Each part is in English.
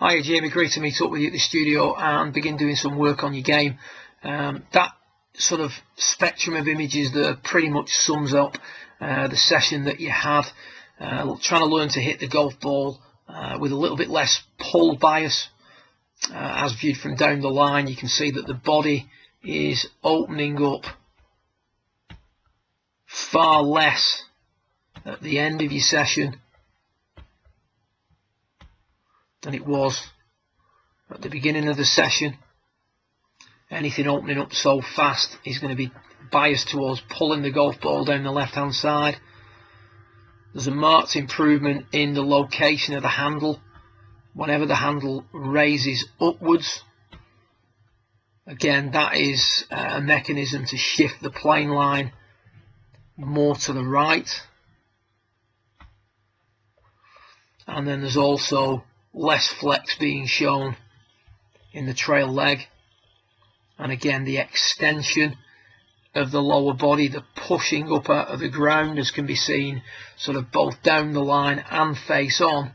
Hi, Jamie. Great to meet up with you at the studio and begin doing some work on your game. That sort of spectrum of images there pretty much sums up the session that you had, trying to learn to hit the golf ball with a little bit less pull bias. As viewed from down the line, you can see that the body is opening up far less at the end of your session than it was at the beginning of the session. Anything opening up so fast is going to be biased towards pulling the golf ball down the left hand side. There's a marked improvement in the location of the handle. Whenever the handle raises upwards, again, that is a mechanism to shift the plane line more to the right. And then there's also less flex being shown in the trail leg, and again the extension of the lower body, the pushing up out of the ground, as can be seen sort of both down the line and face on,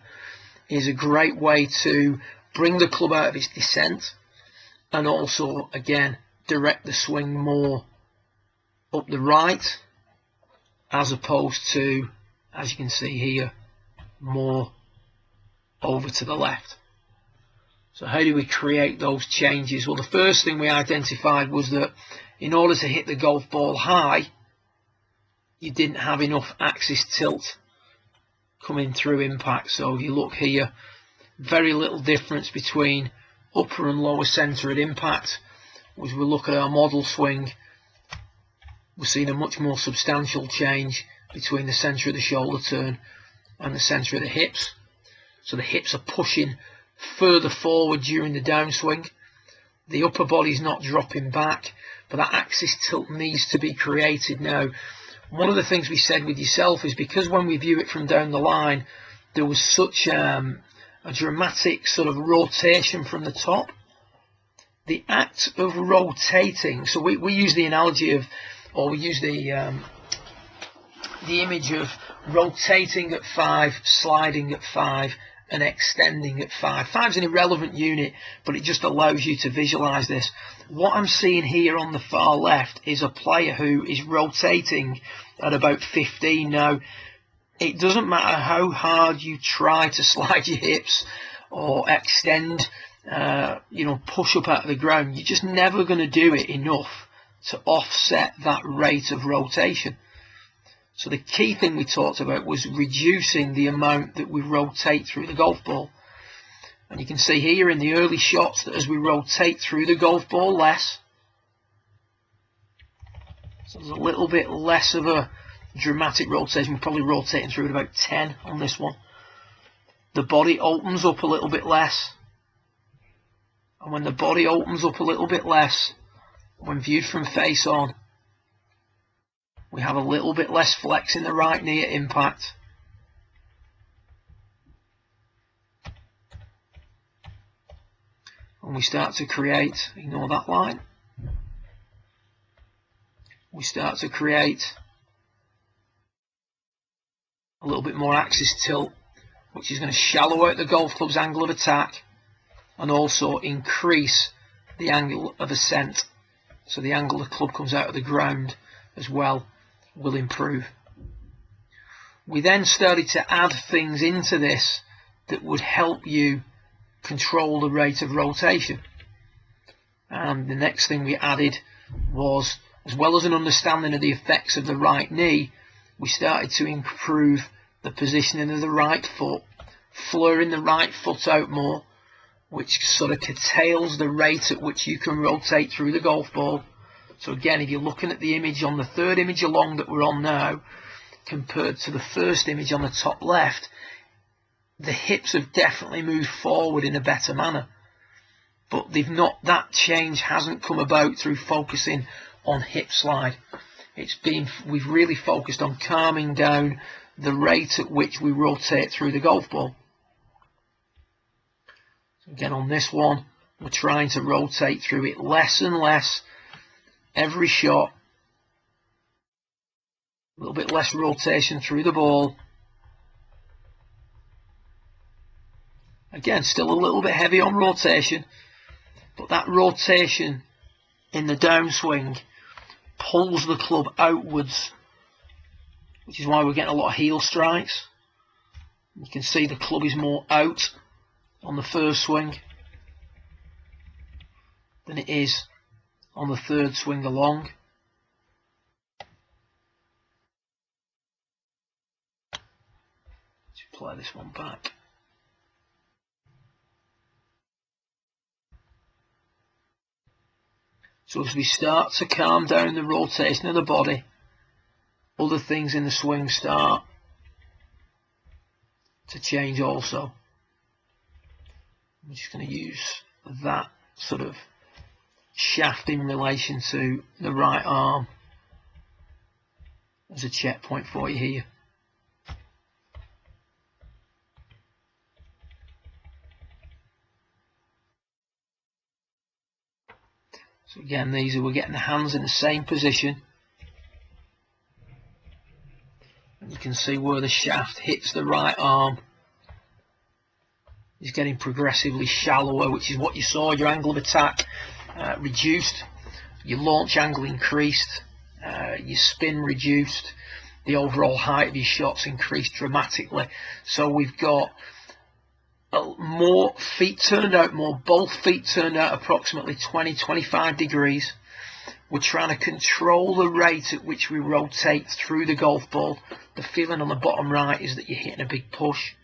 is a great way to bring the club out of its descent and also again direct the swing more up the right as opposed to, as you can see here, more over to the left. So how do we create those changes? Well, the first thing we identified was that in order to hit the golf ball high, you didn't have enough axis tilt coming through impact. So if you look here, very little difference between upper and lower centre at impact. As we look at our model swing, we're seeing a much more substantial change between the centre of the shoulder turn and the centre of the hips. So the hips are pushing further forward during the downswing. The upper body's not dropping back, but that axis tilt needs to be created now. One of the things we said with yourself is because when we view it from down the line, there was such a dramatic sort of rotation from the top. The act of rotating, so we use the analogy of, or we use the image of rotating at 5, sliding at 5, and extending at 5. 5's an irrelevant unit, but it just allows you to visualize this. What I'm seeing here on the far left is a player who is rotating at about 15 now. It doesn't matter how hard you try to slide your hips or extend, push up out of the ground, you're just never going to do it enough to offset that rate of rotation. So the key thing we talked about was reducing the amount that we rotate through the golf ball. And you can see here in the early shots that as we rotate through the golf ball less, so there's a little bit less of a dramatic rotation. We're probably rotating through at about 10 on this one. The body opens up a little bit less. And when the body opens up a little bit less, when viewed from face on, we have a little bit less flex in the right knee at impact. And we start to create, ignore that line, we start to create a little bit more axis tilt, which is going to shallow out the golf club's angle of attack and also increase the angle of ascent. So the angle the club comes out of the ground as well will improve. We then started to add things into this that would help you control the rate of rotation. And the next thing we added was, as well as an understanding of the effects of the right knee, we started to improve the positioning of the right foot, fluring the right foot out more, which sort of curtails the rate at which you can rotate through the golf ball. So again, if you're looking at the image on the third image along that we're on now, compared to the first image on the top left, the hips have definitely moved forward in a better manner. But they've not, that change hasn't come about through focusing on hip slide. We've really focused on calming down the rate at which we rotate through the golf ball. So again, on this one, we're trying to rotate through it less and less every shot. A little bit less rotation through the ball. Again, still a little bit heavy on rotation, but that rotation in the downswing pulls the club outwards, which is why we're getting a lot of heel strikes. You can see the club is more out on the first swing than it is on the third swing along. Let's play this one back. So as we start to calm down the rotation of the body, other things in the swing start to change also. I'm just going to use that sort of shaft in relation to the right arm as a checkpoint for you here. So again, we're getting the hands in the same position. And you can see where the shaft hits the right arm. It's getting progressively shallower, which is what you saw. Your angle of attack reduced, your launch angle increased, your spin reduced, the overall height of your shots increased dramatically. So we've got more feet turned out, both feet turned out approximately 20-25 degrees. We're trying to control the rate at which we rotate through the golf ball. The feeling on the bottom right is that you're hitting a big push.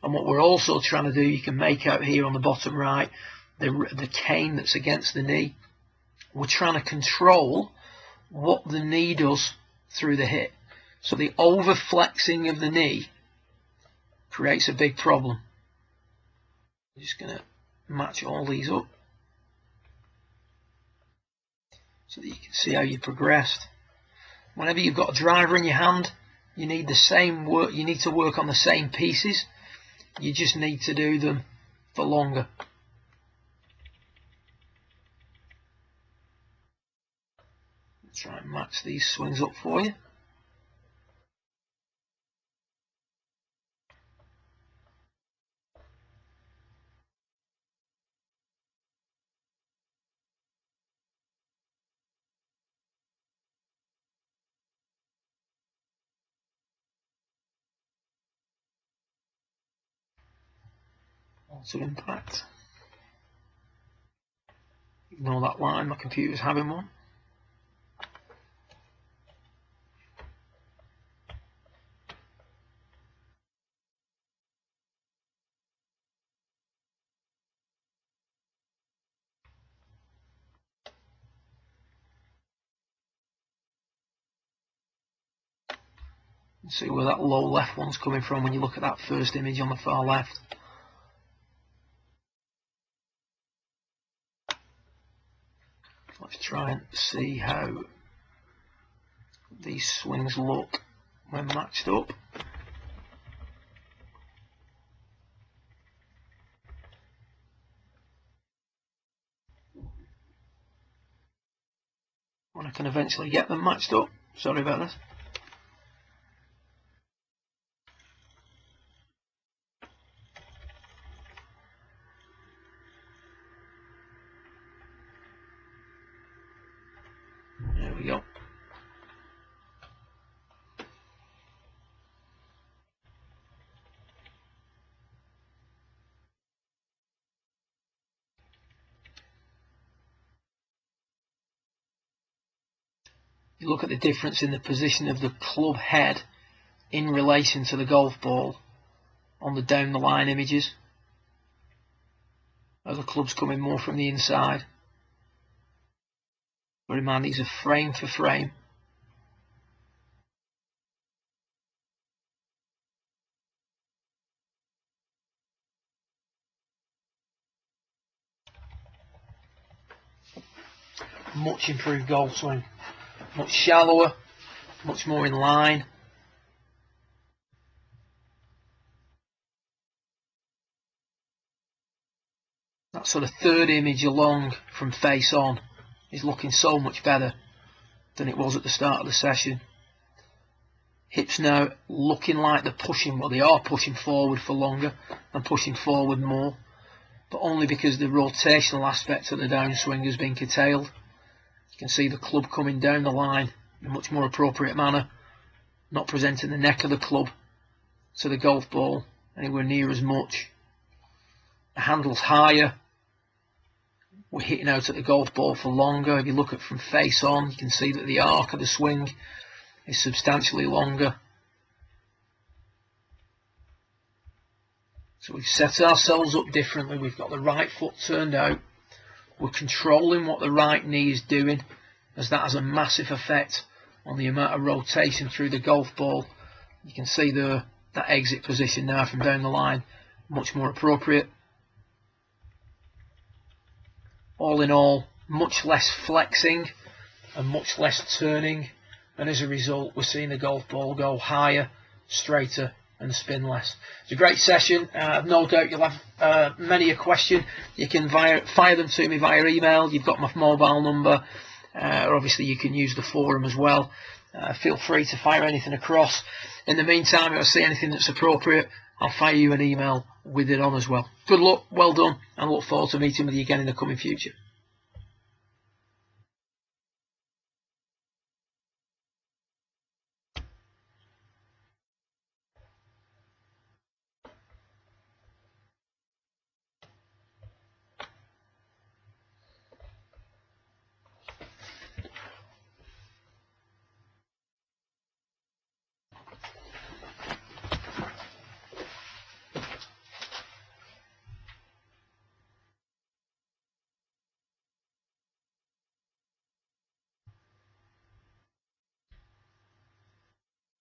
And what we're also trying to do, you can make out here on the bottom right, the cane that's against the knee. We're trying to control what the knee does through the hit. So the over flexing of the knee creates a big problem. I'm just going to match all these up so that you can see how you progressed. Whenever you've got a driver in your hand, you need the same work. You need to work on the same pieces. You just need to do them for longer. Let's try and match these swings up for you. To impact. Ignore that line, my computer's having one. See where that low left one's coming from when you look at that first image on the far left. Let's try and see how these swings look when matched up. When I can eventually get them matched up. Sorry about this. There we go. You look at the difference in the position of the club head in relation to the golf ball on the down the line images. As the club's coming more from the inside. Bear in mind these are frame for frame. Much improved golf swing. Much shallower, much more in line. That sort of third image along from face on is looking so much better than it was at the start of the session. Hips now looking like they're pushing, well, they are pushing forward for longer and pushing forward more, but only because the rotational aspect of the downswing has been curtailed. You can see the club coming down the line in a much more appropriate manner, not presenting the neck of the club to the golf ball anywhere near as much. The handle's higher. We're hitting out at the golf ball for longer. If you look at from face on, you can see that the arc of the swing is substantially longer. So we've set ourselves up differently. We've got the right foot turned out. We're controlling what the right knee is doing, as that has a massive effect on the amount of rotation through the golf ball. You can see that exit position now from down the line, much more appropriate. All in all, much less flexing and much less turning, and as a result we're seeing the golf ball go higher, straighter and spin less. It's a great session. No doubt you'll have many a question. You can fire them to me via email. You've got my mobile number, or obviously you can use the forum as well. Feel free to fire anything across. In the meantime, if I see anything that's appropriate, I'll fire you an email with it on as well. Good luck, well done, and I look forward to meeting with you again in the coming future.